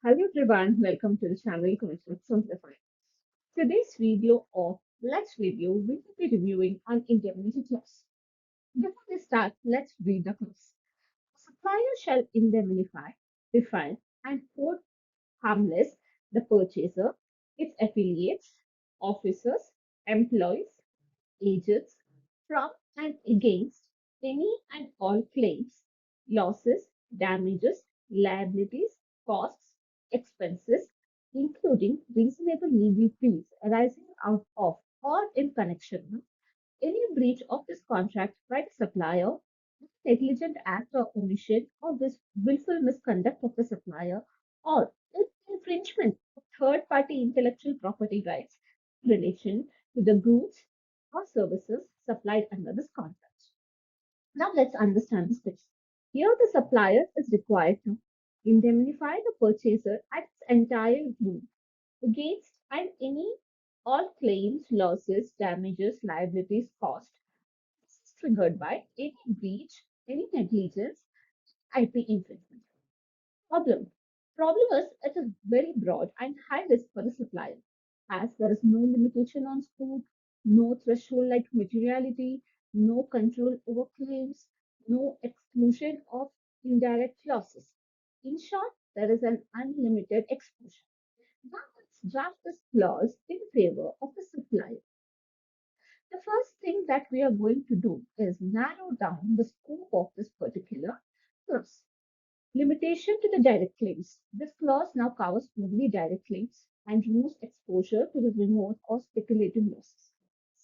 Hello everyone, welcome to the channel Contract Simplified. Today's video of Let's Review, we will be reviewing an indemnity clause. Before we start, let's read the clause. Supplier shall indemnify, define, and hold harmless the purchaser, its affiliates, officers, employees, agents from and against any and all claims, losses, damages, liabilities, costs, expenses, including reasonable legal fees arising out of or in connection with any breach of this contract by the supplier, negligent act or omission or willful misconduct of the supplier, or infringement of third party intellectual property rights in relation to the goods or services supplied under this contract. Now let's understand the steps. Here the supplier is required to indemnify the purchaser at its entire group against and any all claims, losses, damages, liabilities, costs triggered by any breach, any negligence, IP infringement. Problem. Problem is it is very broad and high risk for the supplier, as there is no limitation on scope, no threshold like materiality, no control over claims, no exclusion of indirect losses. In short, there is an unlimited exposure. Now let's draft this clause in favor of the supplier. The first thing that we are going to do is narrow down the scope of this particular clause. Limitation to the direct claims. This clause now covers only direct claims and removes exposure to the remote or speculative losses.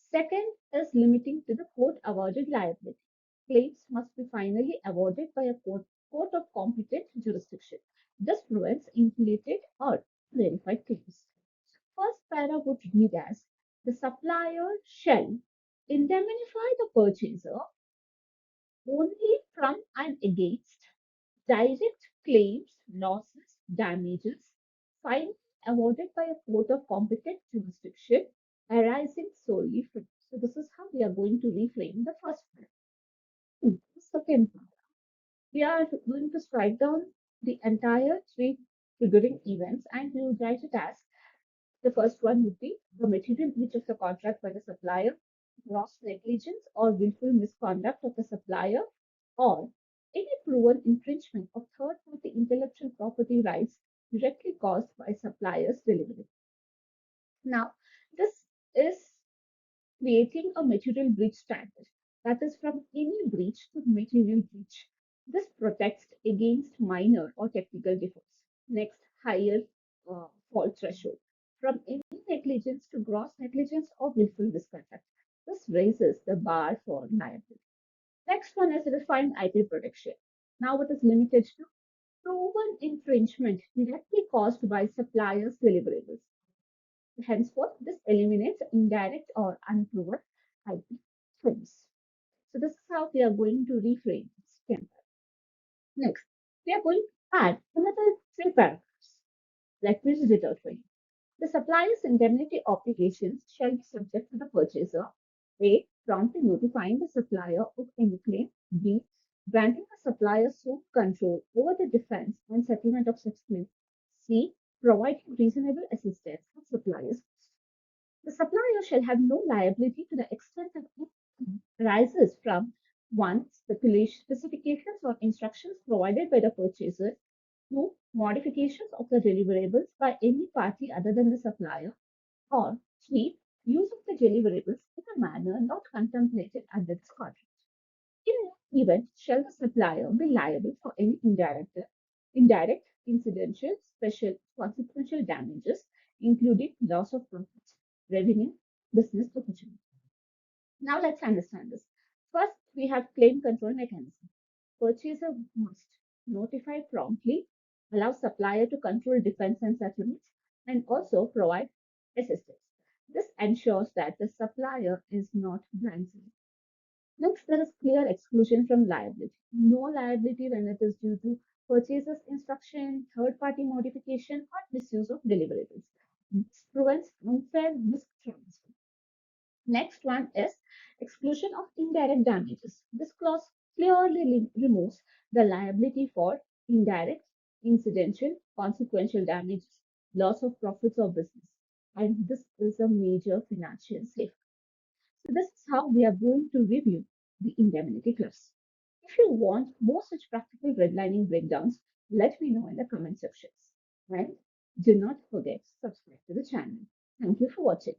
Second is limiting to the court awarded liability. Claims must be finally awarded by a court of competent jurisdiction. This prevents inflated or verified claims. First para would read as the supplier shall indemnify the purchaser only from and against direct claims, losses, damages, fines awarded by a court of competent jurisdiction arising solely from. So this is how we are going to reframe the first part. The second part, we are going to strike down the entire three triggering events and we will write it as the first one would be the material breach of the contract by the supplier, gross negligence or willful misconduct of the supplier, or any proven infringement of third party intellectual property rights directly caused by supplier's delivery. Now, this is creating a material breach standard that is from any breach to material breach. This protects against minor or technical defects. Next, higher fault threshold from any negligence to gross negligence or willful misconduct. This raises the bar for liability. Next one is refined IP protection. Now it is limited to proven infringement directly caused by suppliers' deliverables. Henceforth, this eliminates indirect or unproven IP claims. So this is how we are going to reframe this template. Next, we are going to add another three paragraphs. Let me read it out for you. The supplier's indemnity obligations shall be subject to the purchaser. A. Promptly notifying the supplier of any claim. B. Granting the supplier sole control over the defense and settlement of such claim. C. Providing reasonable assistance at supplier's cost. The supplier shall have no liability to the extent that it arises from 1. Specifications or instructions provided by the purchaser. 2. Modifications of the deliverables by any party other than the supplier. Or 3. Use of the deliverables in a manner not contemplated under this contract. In no event shall the supplier be liable for any indirect, incidental, special, consequential damages, including loss of profits, revenue, business opportunity. Now let's understand this. First, we have claim control mechanism. Purchaser must notify promptly, allow supplier to control defense and settlements, and also provide assistance. This ensures that the supplier is not blindsided. Next, there is clear exclusion from liability. No liability when it is due to purchaser's instruction, third-party modification, or misuse of deliverables. This prevents unfair risk transfer. Next one is exclusion of indirect damages. This clause clearly removes the liability for indirect incidental, consequential damages, loss of profits or business. And this is a major financial safeguard. So this is how we are going to review the indemnity clause. If you want more such practical redlining breakdowns, let me know in the comment sections. And do not forget to subscribe to the channel. Thank you for watching.